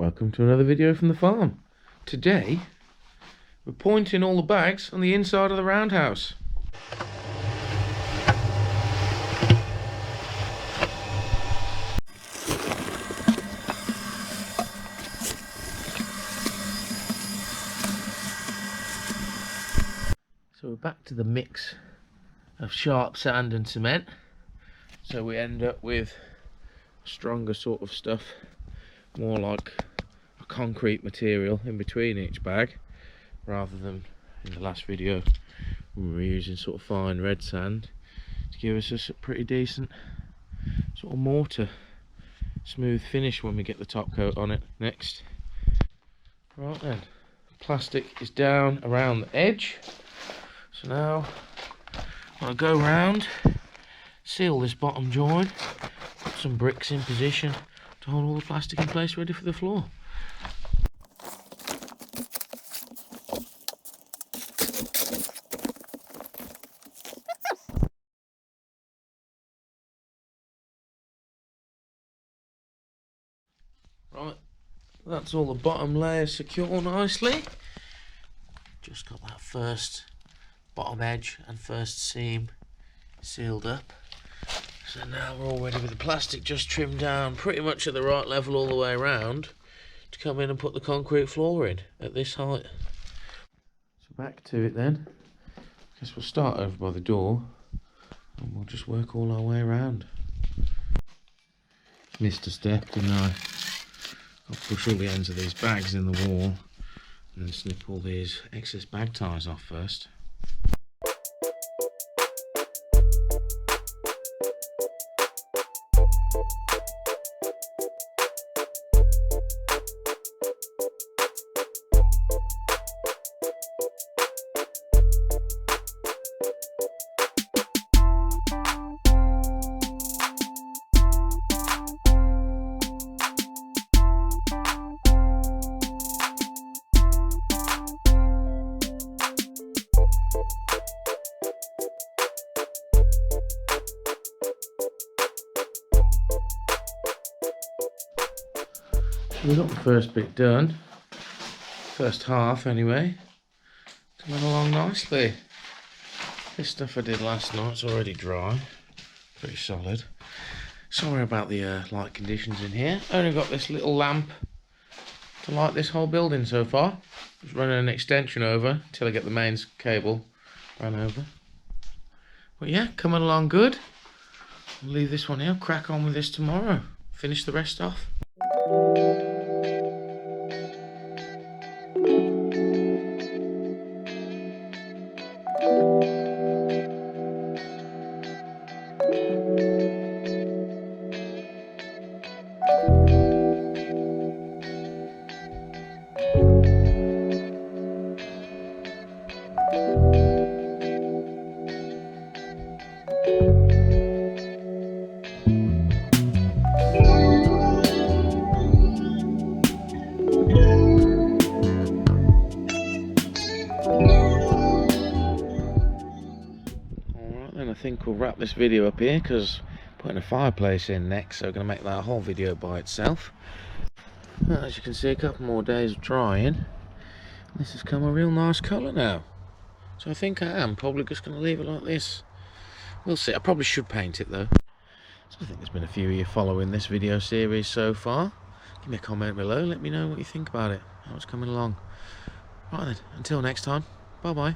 Welcome to another video from the farm. Today we're pointing all the bags on the inside of the roundhouse. So we're back to the mix of sharp sand and cement, so we end up with stronger sort of stuff, more like a concrete material in between each bag, rather than in the last video we were using sort of fine red sand to give us a pretty decent sort of mortar smooth finish when we get the top coat on it next. Right then, plastic is down around the edge, so now I'll go round, seal this bottom join, put some bricks in position to hold all the plastic in place ready for the floor. Right, that's all the bottom layer secure nicely. Just got that first bottom edge and first seam sealed up. So now we're all ready with the plastic just trimmed down pretty much at the right level all the way around to come in and put the concrete floor in at this height. So back to it then. Guess we'll start over by the door and we'll just work all our way around. Missed a step, didn't I? I'll push all the ends of these bags in the wall and then snip all these excess bag ties off first. We got the first bit done, first half anyway, coming along nicely. This stuff I did last night's already dry, pretty solid. Sorry about the light conditions in here. Only got this little lamp to light this whole building so far. Just running an extension over till I get the mains cable ran over. But yeah, coming along good. I'll leave this one here, crack on with this tomorrow, finish the rest off. I think we'll wrap this video up here because putting a fireplace in next, so we're going to make that a whole video by itself. Well, as you can see, a couple more days of drying. This has come a real nice colour now, so I think I am probably just going to leave it like this. We'll see. I probably should paint it though. So I think there's been a few of you following this video series so far. Give me a comment below, let me know what you think about it, how it's coming along. Right then, until next time, bye bye.